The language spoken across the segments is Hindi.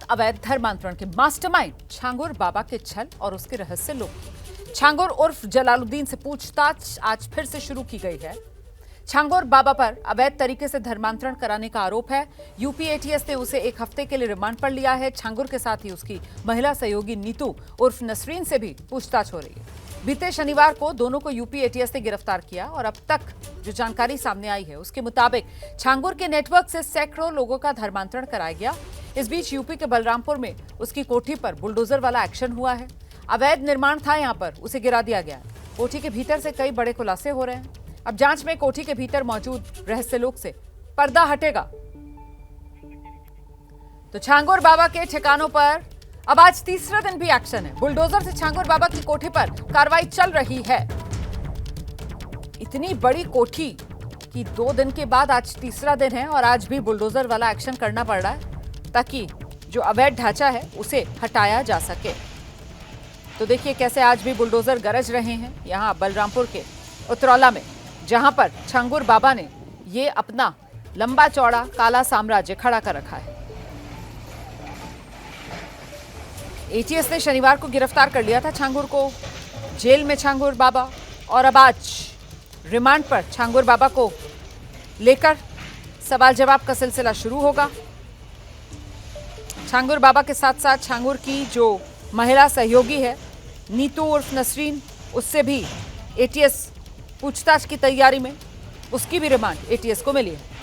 अवैध धर्मांतरण के मास्टरमाइंड छांगुर बाबा के छल और उसके रहस्य लोग। छांगुर उर्फ जलालुद्दीन से पूछताछ आज फिर से शुरू की गई है। छांगुर बाबा पर अवैध तरीके से धर्मांतरण कराने का आरोप है। यूपी एटीएस ने उसे एक हफ्ते के लिए रिमांड पर लिया है। छांगुर के साथ ही उसकी महिला सहयोगी नीतू उर्फ नसरीन से भी पूछताछ हो रही है। बीते शनिवार को दोनों को यूपी एटीएस ने गिरफ्तार किया और अब तक जो जानकारी सामने आई है उसके मुताबिक छांगुर के नेटवर्क से सैकड़ों लोगों का धर्मांतरण कराया गया। इस बीच यूपी के बलरामपुर में उसकी कोठी पर बुलडोजर वाला एक्शन हुआ है। अवैध निर्माण था यहां पर, उसे गिरा दिया गया। कोठी के भीतर से कई बड़े खुलासे हो रहे हैं। अब जांच में कोठी के भीतर मौजूद रहस्य लोक से पर्दा हटेगा। तो छांगुर बाबा के ठिकानों पर अब आज तीसरा दिन भी एक्शन है। बुलडोजर से छांगुर बाबा की कोठी पर कार्रवाई चल रही है। इतनी बड़ी कोठी की 2 दिन के बाद आज तीसरा दिन है और आज भी बुलडोजर वाला एक्शन करना पड़ रहा है ताकि जो अवैध ढांचा है उसे हटाया जा सके। तो देखिए कैसे आज भी बुलडोजर गरज रहे हैं यहां बलरामपुर के उतरौला में, जहां पर छांगुर बाबा ने ये अपना लंबा चौड़ा काला साम्राज्य खड़ा कर रखा है। एटीएस ने शनिवार को गिरफ्तार कर लिया था छांगुर को। जेल में छांगुर बाबा और अब आज रिमांड पर छांगुर बाबा को लेकर सवाल जवाब का सिलसिला शुरू होगा। छांगुर बाबा के साथ साथ छांगुर की जो महिला सहयोगी है नीतू उर्फ नसरीन, उससे भी एटीएस पूछताछ की तैयारी में, उसकी भी रिमांड एटीएस को मिली है।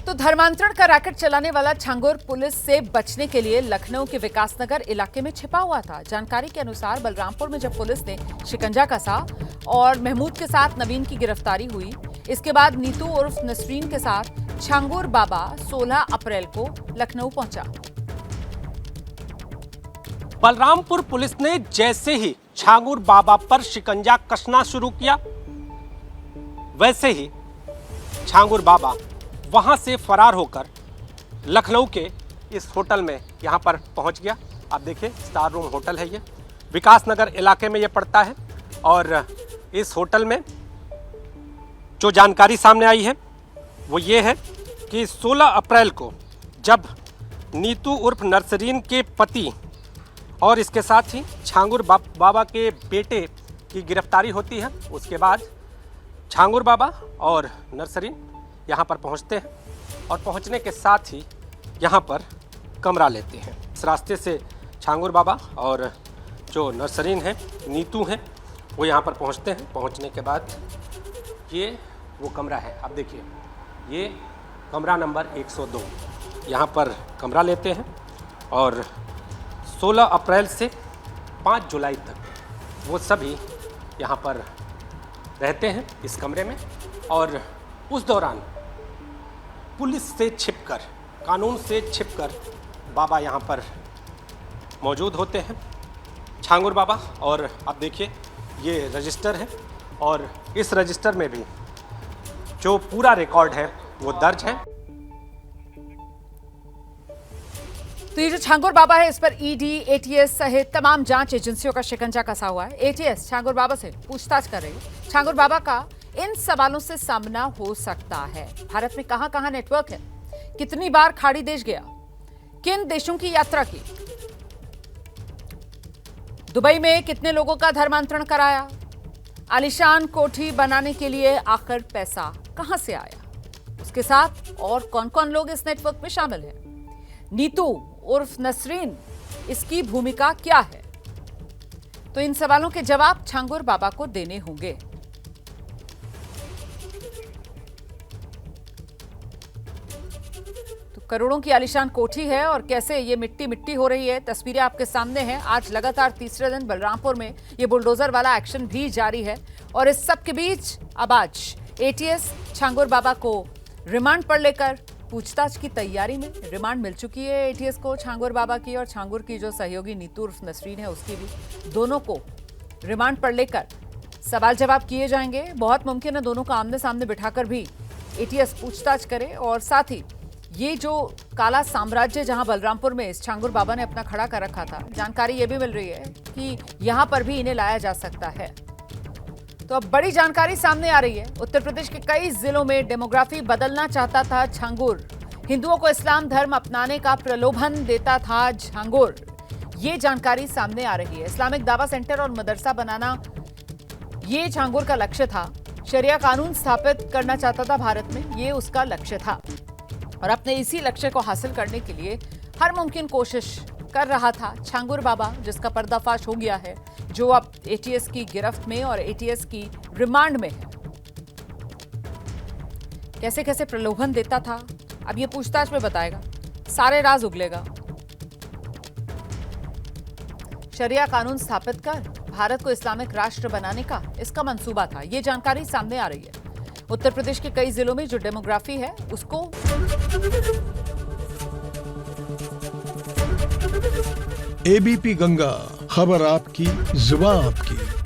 तो धर्मांतरण का रैकेट चलाने वाला छांगुर पुलिस से बचने के लिए लखनऊ के विकासनगर इलाके में छिपा हुआ था। जानकारी के अनुसार बलरामपुर में जब पुलिस ने शिकंजा कसा और महमूद के साथ नवीन की गिरफ्तारी हुई, इसके बाद नीतू उर्फ नसरीन के साथ छांगुर बाबा 16 अप्रैल को लखनऊ पहुंचा। बलरामपुर पुलिस ने जैसे ही छांगुर बाबा पर शिकंजा कसना शुरू किया, वैसे ही छांगुर बाबा वहां से फरार होकर लखनऊ के इस होटल में यहां पर पहुंच गया। आप देखिए स्टार रूम होटल है, ये विकासनगर इलाके में ये पड़ता है। और इस होटल में जो जानकारी सामने आई है वो ये है कि 16 अप्रैल को जब नीतू उर्फ नसरीन के पति और इसके साथ ही छांगुर बाबा के बेटे की गिरफ्तारी होती है, उसके बाद छांगुर बाबा और नसरीन यहाँ पर पहुँचते हैं और पहुँचने के साथ ही यहाँ पर कमरा लेते हैं। इस रास्ते से छांगुर बाबा और जो नसरीन है, नीतू हैं, वो यहाँ पर पहुँचते हैं। पहुँचने के बाद ये वो कमरा है, आप देखिए ये कमरा नंबर 102, यहाँ पर कमरा लेते हैं और 16 अप्रैल से 5 जुलाई तक वो सभी यहाँ पर रहते हैं इस कमरे में। और उस दौरान पुलिस से छिपकर, कानून से छिपकर बाबा यहाँ पर मौजूद होते हैं, छांगुर बाबा। और आप देखिए ये रजिस्टर है और इस रजिस्टर में भी जो पूरा रिकॉर्ड है वो दर्ज है। तो ये जो छांगुर बाबा है इस पर ईडी, एटीएस सहित तमाम जांच एजेंसियों का शिकंजा कसा हुआ है। एटीएस छांगुर बाबा से पूछताछ कर रही है। छांगुर बाबा का इन सवालों से सामना हो सकता है। भारत में कहां कहां नेटवर्क है, कितनी बार खाड़ी देश गया, किन देशों की यात्रा की, दुबई में कितने लोगों का धर्मांतरण कराया, आलीशान कोठी बनाने के लिए आखिर पैसा कहां से आया, उसके साथ और कौन कौन लोग इस नेटवर्क में शामिल हैं, नीतू उर्फ नसरीन, इसकी भूमिका क्या है। तो इन सवालों के जवाब छांगुर बाबा को देने होंगे। करोड़ों की आलीशान कोठी है और कैसे ये मिट्टी मिट्टी हो रही है, तस्वीरें आपके सामने हैं। आज लगातार तीसरे दिन बलरामपुर में ये बुलडोजर वाला एक्शन भी जारी है और इस सब के बीच अब आज एटीएस छांगुर बाबा को रिमांड पर लेकर पूछताछ की तैयारी में। रिमांड मिल चुकी है एटीएस को छांगुर बाबा की और छांगुर की जो सहयोगी नीतू उर्फ नसरीन है उसकी भी। दोनों को रिमांड पर लेकर सवाल जवाब किए जाएंगे। बहुत मुमकिन है दोनों को आमने सामने बिठाकर भी एटीएस पूछताछ करे और साथ ही ये जो काला साम्राज्य जहां बलरामपुर में इस छांगुर बाबा ने अपना खड़ा कर रखा था, जानकारी ये भी मिल रही है कि यहां पर भी इन्हें लाया जा सकता है। तो अब बड़ी जानकारी सामने आ रही है। उत्तर प्रदेश के कई जिलों में डेमोग्राफी बदलना चाहता था छांगुर। हिंदुओं को इस्लाम धर्म अपनाने का प्रलोभन देता था छांगुर। ये जानकारी सामने आ रही है। इस्लामिक दावा सेंटर और मदरसा बनाना ये छांगुर का लक्ष्य था। शरिया कानून स्थापित करना चाहता था भारत में, ये उसका लक्ष्य था। और अपने इसी लक्ष्य को हासिल करने के लिए हर मुमकिन कोशिश कर रहा था छांगुर बाबा, जिसका पर्दाफाश हो गया है, जो अब एटीएस की गिरफ्त में और एटीएस की रिमांड में है। कैसे कैसे प्रलोभन देता था, अब ये पूछताछ में बताएगा, सारे राज उगलेगा। शरिया कानून स्थापित कर भारत को इस्लामिक राष्ट्र बनाने का इसका मंसूबा था। ये जानकारी सामने आ रही है। उत्तर प्रदेश के कई जिलों में जो डेमोग्राफी है उसको एबीपी गंगा, खबर आपकी, जुबान आपकी।